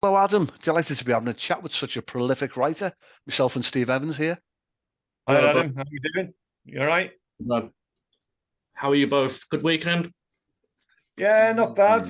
Hello, Adam. Delighted to be having a chat with such a prolific writer. Myself and Steve Evans here. Hi Hello, Adam, how you doing? You all right? both. How are you both? Good weekend? Yeah, not bad.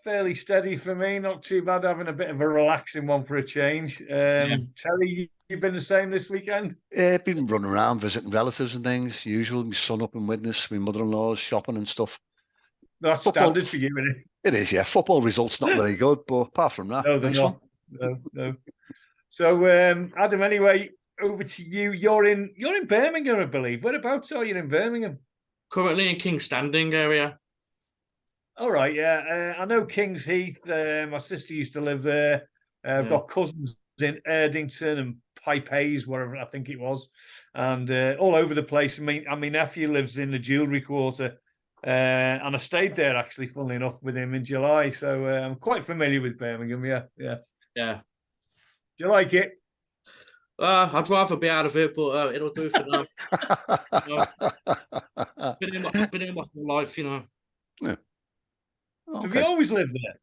Fairly steady for me. Not too bad. Having a bit of a relaxing one for a change. Terry, you been the same this weekend? Been running around visiting relatives and things. Usual. My son up in Widnes, my mother-in-law's shopping and stuff. That's Football, standard for you, isn't it? it is, yeah. Football results not very good, but apart from that, No, they're nice not. one. No. So, Adam, anyway, over to you. You're in Birmingham, I believe. Whereabouts are you in Birmingham? Currently in King's Standing area. All right, yeah. I know King's Heath. My sister used to live there. I've got cousins in Erdington and Pipe Hayes, wherever I think it was, and all over the place. I mean, my nephew lives in the Jewellery Quarter, and I stayed there actually, funnily enough, with him in July. So I'm quite familiar with Birmingham. Yeah. Yeah. Do you like it? I'd rather be out of it, but it'll do for now. I've been in my whole life, Yeah. So have you always lived there?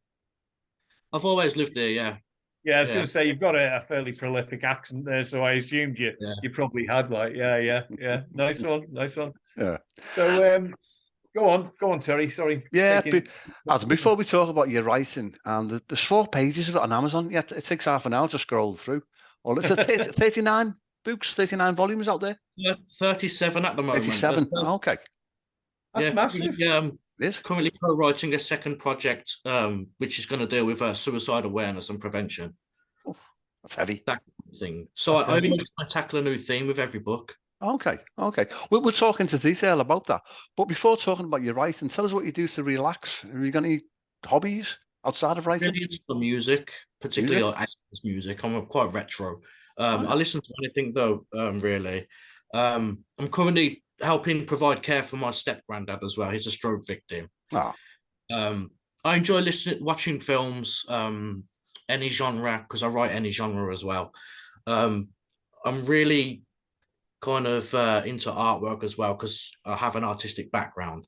I've always lived there, yeah. Yeah, I was going to say you've got a fairly prolific accent there, so I assumed you probably had yeah. Nice one. Yeah. So go on, Terry. Sorry. Yeah, Adam, before we talk about your writing, and there's 4 pages of it on Amazon. Yeah, it takes half an hour to scroll through. Or it's 39 books, 39 volumes out there. Yeah, 37 at the moment. 37. Okay. That's massive. Currently co-writing a second project, which is going to deal with suicide awareness and prevention. Oh, that's heavy. That thing. So I tackle a new theme with every book. Okay. We'll talk into detail about that. But before talking about your writing, tell us what you do to relax. Have you got any hobbies outside of writing? Really into music, particularly music. I'm quite retro. I listen to anything though, really. I'm currently helping provide care for my step granddad as well. He's a stroke victim. I enjoy watching films, any genre, because I write any genre as well. I'm really kind of into artwork as well, because I have an artistic background.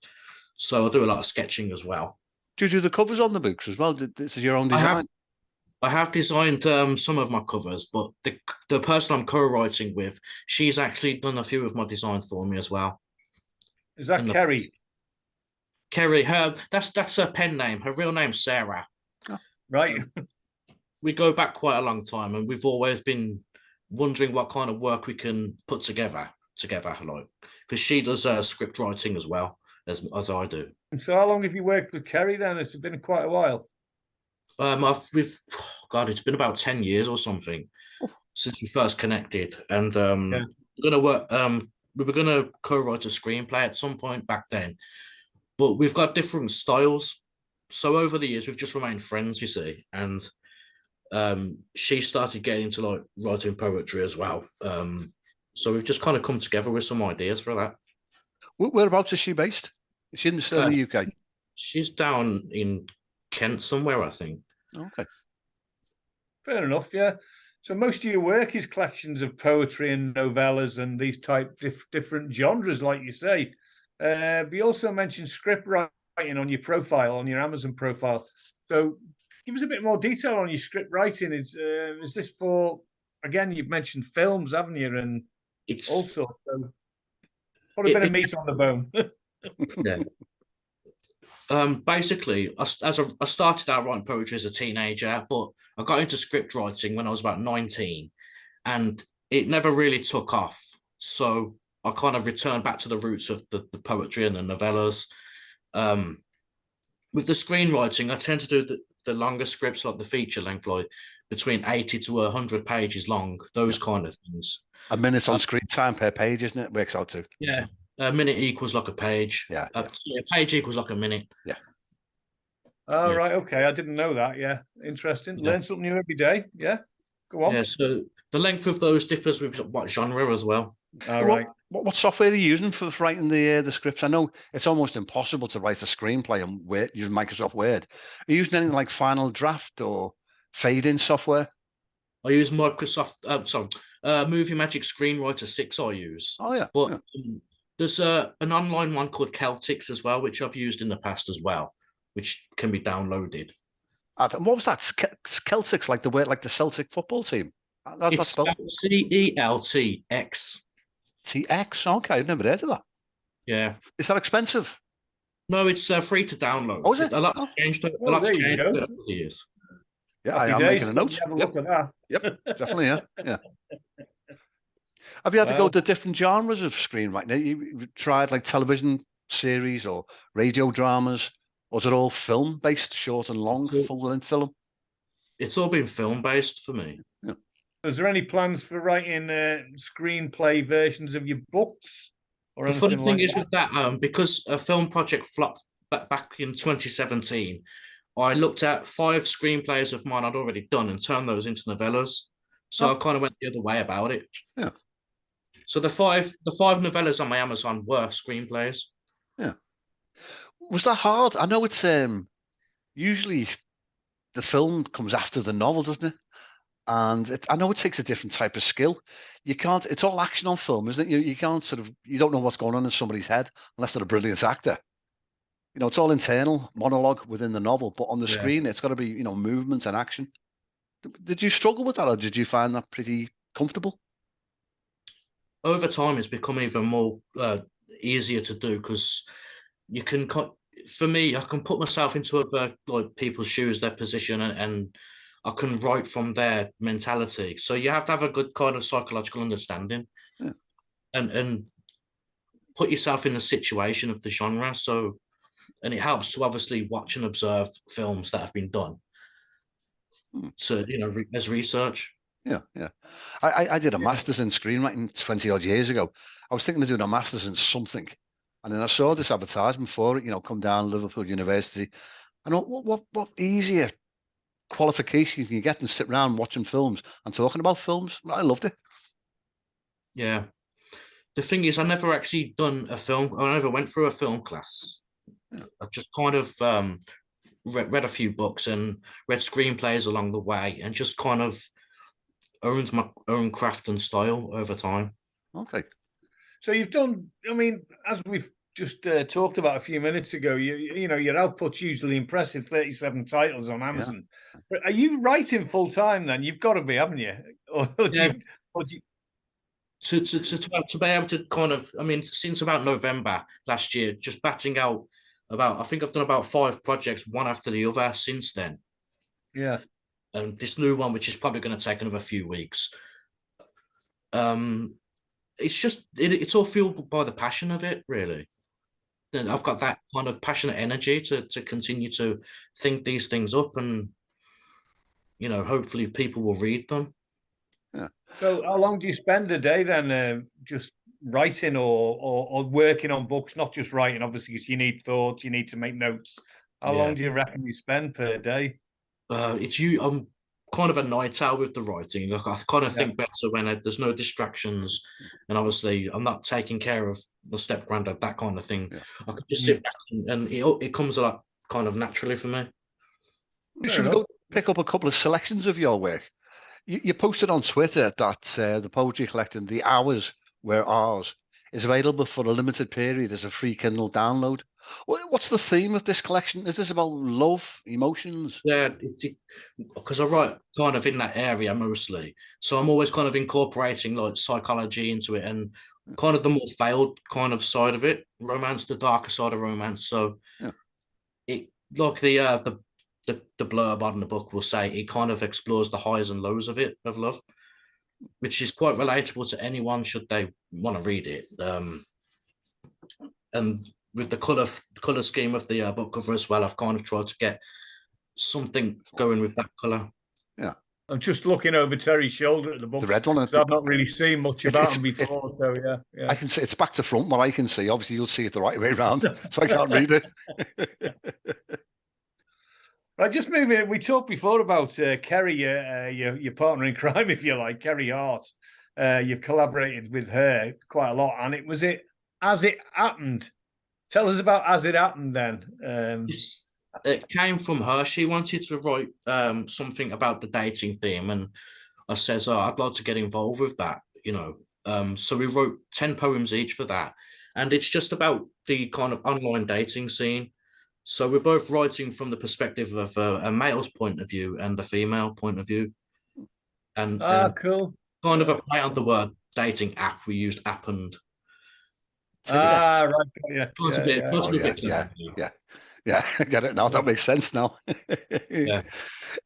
So I do a lot of sketching as well. Do you do the covers on the books as well? This is your own design? I have designed some of my covers, but the person I'm co-writing with, she's actually done a few of my designs for me as well. Is that Kerry? Kerry, that's her pen name. Her real name's Sarah. Oh, right. We go back quite a long time, and we've always been wondering what kind of work we can put together, like, because she does script writing as well as I do. So how long have you worked with Kerry then? It's been quite a while. It's been about 10 years or something since we first connected, and we were gonna co-write a screenplay at some point back then, but we've got different styles. So over the years, we've just remained friends, you see, and she started getting into like writing poetry as well. So we've just kind of come together with some ideas for that. Whereabouts is she based? Is she in the UK? She's down in Kent somewhere, I think. Okay. Fair enough, yeah. So most of your work is collections of poetry and novellas and these different genres, like you say. But you also mentioned script writing on your profile, on your Amazon profile. So give us a bit more detail on your script writing. Is this for, again, you've mentioned films, haven't you? And it's also put a bit of meat on the bone. Yeah. Basically, I started out writing poetry as a teenager, but I got into script writing when I was about 19, and it never really took off. So I kind of returned back to the roots of the poetry and the novellas. With the screenwriting, I tend to do the longer scripts, like the feature length, like between 80 to 100 pages long, those kind of things. A minute on screen time per page, isn't it? Works out to. Yeah. A minute equals like a page. Yeah. A page equals like a minute. Yeah. Oh, right. Okay. I didn't know that. Yeah. Interesting. Yeah. Learn something new every day. Yeah. Go on. Yeah. So the length of those differs with what genre as well. All right. What software are you using for writing the scripts? I know it's almost impossible to write a screenplay and using Microsoft Word. Are you using anything like Final Draft or fade-in software? I use Microsoft. Movie Magic Screenwriter 6. I use. Oh yeah. But there's an online one called Celtics as well, which I've used in the past as well, which can be downloaded. And what was that? Celtics, like the word, like the Celtic football team. That's It's spelled spelled CELTX. TX. Okay, I've never heard of that. Yeah. Is that expensive? No, it's free to download. Oh, is it? A lot's Oh. changed. A Well, lot's there you changed go. over the years. Yeah, Happy I am days. making a Let me note. have a Yep, look at that. yep, definitely. Yeah. Have you had to go Wow. to different genres of screenwriting? You tried like television series or radio dramas? Or was it all film-based, short and long, So full-length film? it's all been film based for me. Yeah. Is there any plans for writing screenplay versions of your books or The funny anything thing like is that? with that, because a film project flopped back in 2017, I looked at 5 screenplays of mine I'd already done and turned those into novellas. So Oh. I kind of went the other way about it. Yeah. So the five novellas on my Amazon were screenplays. Yeah. Was that hard? I know it's usually the film comes after the novel, doesn't it? And I know it takes a different type of skill. You can't. It's all action on film, isn't it? You can't you don't know what's going on in somebody's head unless they're a brilliant actor. It's all internal monologue within the novel, but on the screen, it's got to be movement and action. Did you struggle with that, or did you find that pretty comfortable? Over time, it's become even more easier to do because you can. For me, I can put myself into other like people's shoes, their position, and I can write from their mentality. So you have to have a good kind of psychological understanding, Yeah. and put yourself in the situation of the genre. So, and it helps to obviously watch and observe films that have been done. So as research. Yeah. I did a master's in screenwriting 20 odd years ago. I was thinking of doing a master's in something, and then I saw this advertisement for it. Come down Liverpool University. I know what easier qualification can you get than sit around watching films and talking about films. I loved it. Yeah. The thing is, I never actually done a film. I never went through a film class. Yeah. I just kind of read a few books and read screenplays along the way, and just kind of owned my own craft and style over time. Okay. So you've done. I mean, as we've just talked about a few minutes ago, your output's usually impressive. 37 titles on Amazon. Yeah. But are you writing full time then? You've got to be, haven't you? To be able to kind of, I mean, since about November last year, just batting out I think I've done about 5 projects, one after the other since then. Yeah. And this new one, which is probably going to take another few weeks. It's just, it's all fueled by the passion of it, really. And I've got that kind of passionate energy to continue to think these things up, and, hopefully people will read them. Yeah. So how long do you spend a day then just writing or working on books? Not just writing, obviously, because you need thoughts, you need to make notes. How long do you reckon you spend per day? I'm kind of a night owl with the writing. Like, I kind of think better when there's no distractions, and obviously I'm not taking care of the step granddad, that kind of thing. Yeah. I can just sit back and it comes a lot kind of naturally for me. Should we go pick up a couple of selections of your work? You posted on Twitter that the poetry collecting The Hours Were Ours is available for a limited period as a free Kindle download. What's the theme of this collection? Is this about love, emotions? Yeah, because I write kind of in that area mostly. So I'm always kind of incorporating like psychology into it, and kind of the more failed kind of side of it, romance, the darker side of romance. So it, like the blurb on the book will say, it kind of explores the highs and lows of love, which is quite relatable to anyone should they want to read it. And with the color scheme of the book cover as well, I've kind of tried to get something going with that color. Yeah, I'm just looking over Terry's shoulder at the book. The red one. I've not really seen much about him before. So yeah, I can see it's back to front. What I can see, obviously, you'll see it the right way around, so I can't read it. Right, just moving. We talked before about Kerry, your partner in crime, if you like, Kerry Harte. You've collaborated with her quite a lot, and As It Happened. Tell us about As It Happened then. It came from her. She wanted to write something about the dating theme, and I says, I'd like to get involved with that, So we wrote 10 poems each for that, and it's just about the kind of online dating scene. So we're both writing from the perspective of a male's point of view and the female point of view. And Cool. kind of a play on the word dating app. We used app and Right. Yeah. Yeah. I get it now. That makes sense now. Yeah.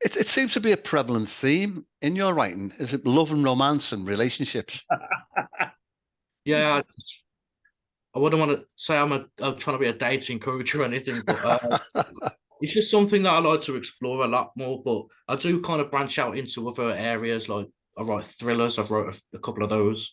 It seems to be a prevalent theme in your writing. Is it love and romance and relationships? Yeah. I wouldn't want to say I'm trying to be a dating coach or anything, but it's just something that I like to explore a lot more. But I do kind of branch out into other areas. Like I write thrillers. I've wrote a couple of those,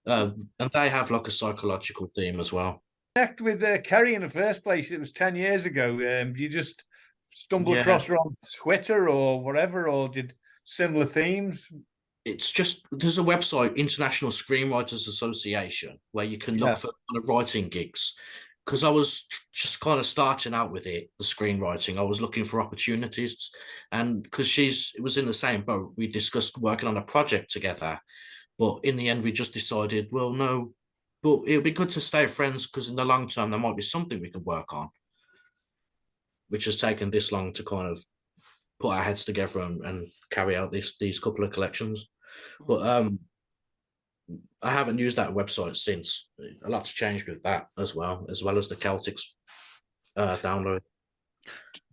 and they have like a psychological theme as well. Connect with Kerry in the first place. It was 10 years ago. You just stumbled across her on Twitter or whatever, or did similar themes? It's just, there's a website, International Screenwriters Association, where you can look for kind of writing gigs. Because I was just kind of starting out with the screenwriting. I was looking for opportunities, and because it was in the same boat, we discussed working on a project together. But in the end, we just decided, well, no, but it would be good to stay friends because in the long term, there might be something we could work on, which has taken this long to kind of put our heads together and carry out these couple of collections. But I haven't used that website since. A lot's changed with that as well as the Celtics download.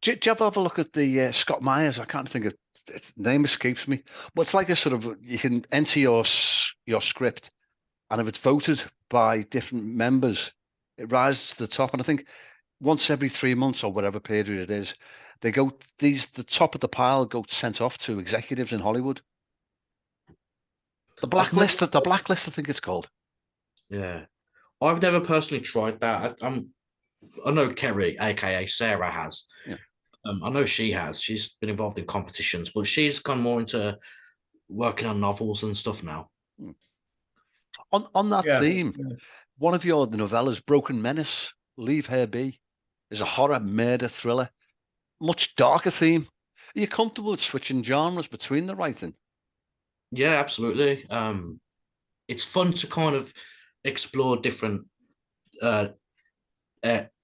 Do you ever have a look at the Scott Myers? I can't think of its name, escapes me. But it's like a sort of, you can enter your script, and if it's voted by different members, it rises to the top. And I think once every 3 months or whatever period it is, they go, the top of the pile go sent off to executives in Hollywood. The blacklist, I think it's called. Yeah, I've never personally tried that. I know Kerry, aka Sarah, has. Yeah. I know she has. She's been involved in competitions, but she's gone more into working on novels and stuff now. On that theme, one of your novellas, Broken Menace, Leave Her Be, is a horror murder thriller. Much darker theme. Are you comfortable with switching genres between the writing? Yeah, absolutely. It's fun to kind of explore different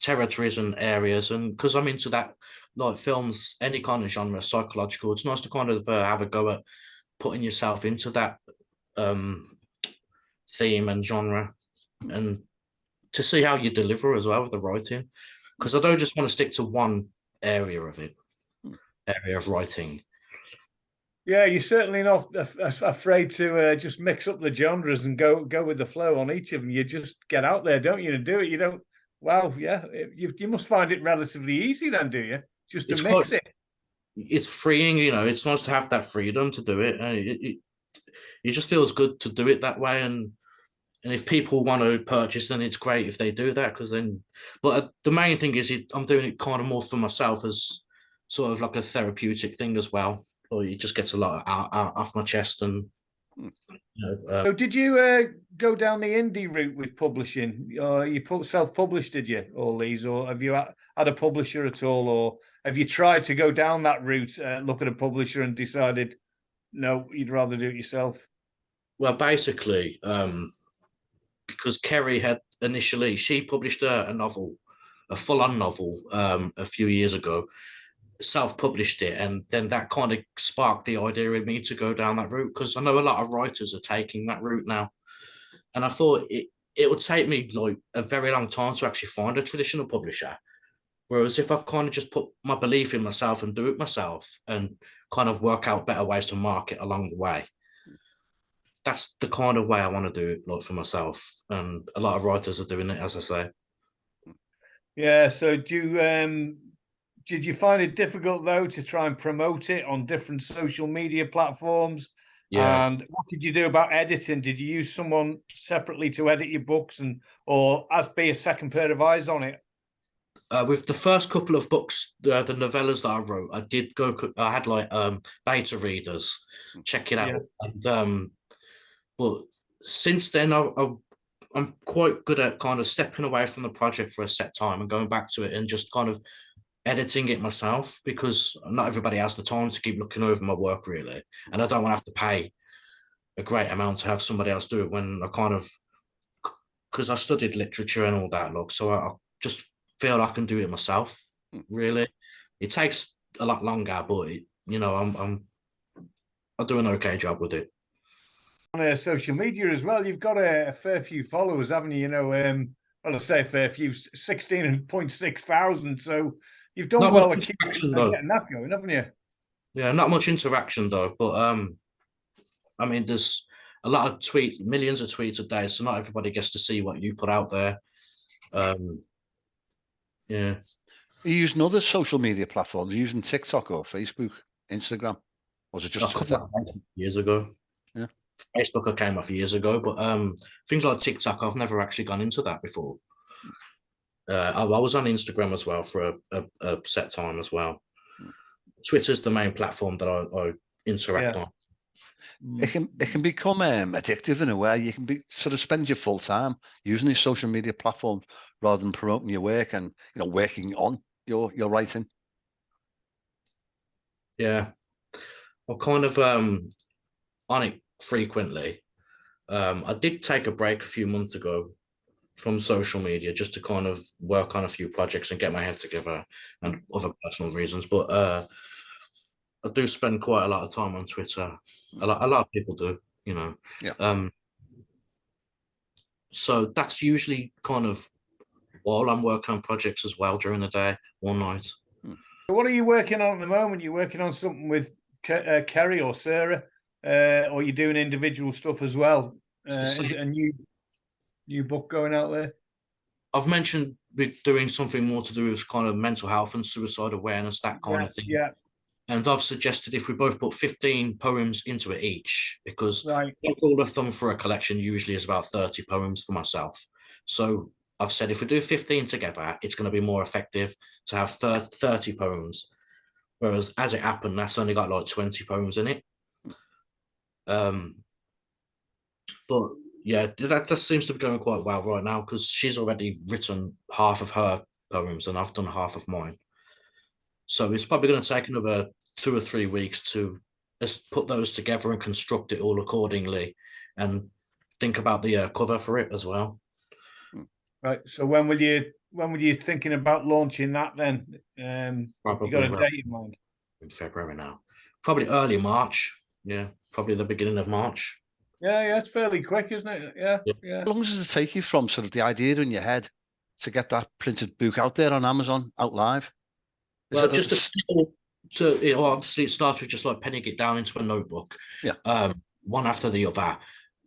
territories and areas, and because I'm into that, like films, any kind of genre, psychological, it's nice to kind of have a go at putting yourself into that theme and genre, and to see how you deliver as well with the writing, because I don't just want to stick to one area of writing. Yeah, you're certainly not afraid to just mix up the genres and go with the flow on each of them. You just get out there, don't you, and do it. You don't. Wow, yeah, you must find it relatively easy then, do you? Just to mix it. It's freeing, you know. It's nice to have that freedom to do it, and it just feels good to do it that way. And if people want to purchase, then it's great if they do that, because then. But the main thing is, I'm doing it kind of more for myself as sort of like a therapeutic thing as well. Or you just get a lot out off my chest. And so did you go down the indie route with publishing? You self-published, did you, all these, or have you had a publisher at all, or have you tried to go down that route, look at a publisher and decided no, you'd rather do it yourself? Well, basically, because Kerry had initially, she published a novel, a full-on novel, a few years ago, self-published it, and then that kind of sparked the idea in me to go down that route, because I know a lot of writers are taking that route now, and I thought it would take me like a very long time to actually find a traditional publisher, whereas if I kind of just put my belief in myself and do it myself and kind of work out better ways to market along the way, that's the kind of way I want to do it, like, for myself, and a lot of writers are doing it, as I say. Yeah, so did you find it difficult, though, to try and promote it on different social media platforms? Yeah. And what did you do about editing? Did you use someone separately to edit your books, or as be a second pair of eyes on it? With the first couple of books, the novellas that I wrote, I had like beta readers check it out. And but since then, I'm quite good at kind of stepping away from the project for a set time and going back to it and just kind of editing it myself, because not everybody has the time to keep looking over my work, really, and I don't want to have to pay a great amount to have somebody else do it when I kind of, because I studied literature and all that, look, so I just feel I can do it myself. really. It takes a lot longer, but I do an okay job with it. On social media as well, you've got a fair few followers, haven't you? Well, I say a fair few, 16,600. So you've done well at getting that going, haven't you? Yeah, not much interaction though, but I mean, there's a lot of millions of tweets a day, so not everybody gets to see what you put out there. Yeah. Are you using other social media platforms? Are you using TikTok or Facebook, Instagram? Or was it just Twitter? Years ago. Yeah. Facebook I came off years ago, but things like TikTok, I've never actually gone into that before. I was on Instagram as well for a set time as well. Twitter's the main platform that I interact on. It can become addictive in a way. You can sort of spend your full time using these social media platforms rather than promoting your work and working on your writing. Yeah, I'm kind of on it frequently. I did take a break a few months ago from social media just to kind of work on a few projects and get my head together and other personal reasons. But I do spend quite a lot of time on Twitter. A lot of people do, Yeah. So that's usually kind of while I'm working on projects as well during the day, one night. So what are you working on at the moment? You're working on something with Kerry or Sarah, or you're doing individual stuff as well? Is it a new book going out there? I've mentioned we're doing something more to do with kind of mental health and suicide awareness, that kind of thing. Yeah. And I've suggested if we both put 15 poems into it each, because right. rule of thumb for a collection usually is about 30 poems for myself. So I've said if we do 15 together, it's going to be more effective to have 30 poems. Whereas as it happened, that's only got like 20 poems in it. But yeah, that just seems to be going quite well right now because she's already written half of her poems and I've done half of mine. So it's probably going to take another 2 or 3 weeks to just put those together and construct it all accordingly and think about the cover for it as well. Right. So when were you thinking about launching that then? Probably you got a date in mind? In February now. Probably early March. Yeah, probably the beginning of March. Yeah, it's fairly quick, isn't it? Yeah. How long does it take you from sort of the idea in your head to get that printed book out there on Amazon, out live? Well, obviously it starts with just like penning it down into a notebook, one after the other,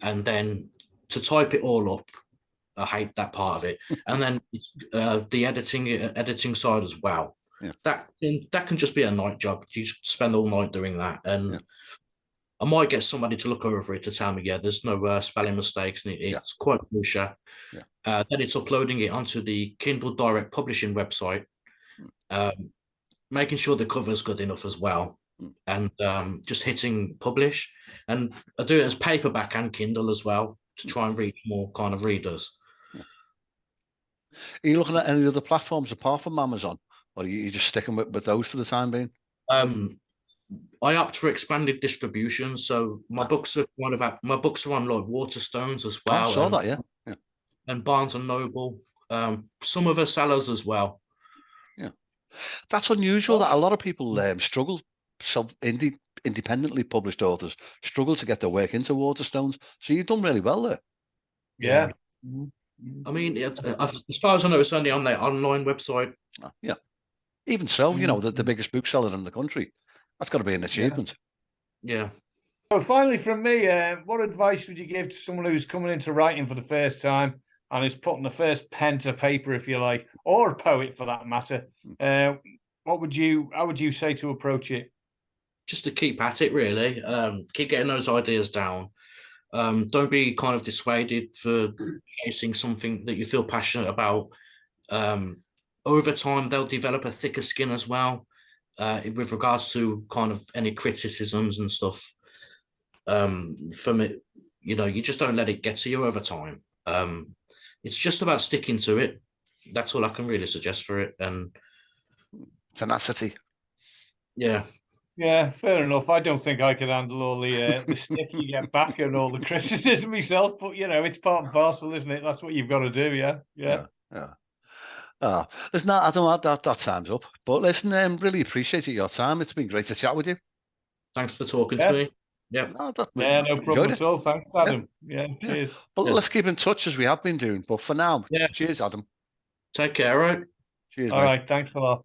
and then to type it all up. I hate that part of it, and then the editing side as well. Yeah. That can just be a night job. You spend all night doing that, and I might get somebody to look over it to tell me, there's no spelling mistakes, and it's quite kosher. Then it's uploading it onto the Kindle Direct Publishing website, making sure the cover's good enough as well, and just hitting publish. And I do it as paperback and Kindle as well to try and reach more kind of readers. Are you looking at any other platforms apart from Amazon, or are you just sticking with those for the time being? I opt for expanded distribution, so my books are on like Waterstones as well. I saw that, yeah. And Barnes and Noble, some other sellers as well. Yeah, that's unusual. That a lot of people struggle. Independently published authors struggle to get their work into Waterstones. So you've done really well there. Yeah. I mean, as far as I know, it's only on their online website. Yeah. Even so, the biggest bookseller in the country. That's got to be an achievement. Yeah. So finally, from me, what advice would you give to someone who's coming into writing for the first time and is putting the first pen to paper, if you like, or a poet for that matter? How would you say to approach it? Just to keep at it, really. Keep getting those ideas down. Don't be kind of dissuaded for chasing something that you feel passionate about. Over time, they'll develop a thicker skin as well, with regards to kind of any criticisms and stuff. From it, you just don't let it get to you over time. It's just about sticking to it. That's all I can really suggest for it. And tenacity. Yeah, fair enough. I don't think I could handle all the stick you get back and all the criticism myself, but it's part and parcel, isn't it? That's what you've got to do. Yeah. Listen, Adam, that time's up. But listen, really appreciate your time. It's been great to chat with you. Thanks for talking Yeah. to me. Yeah. No, Yeah, no problem at all. Thanks, Adam. Yeah, Yeah. cheers. But Yes. let's keep in touch as we have been doing. But for now, Yeah. cheers, Adam. Take care, all right? Cheers, All mate. right, thanks a lot.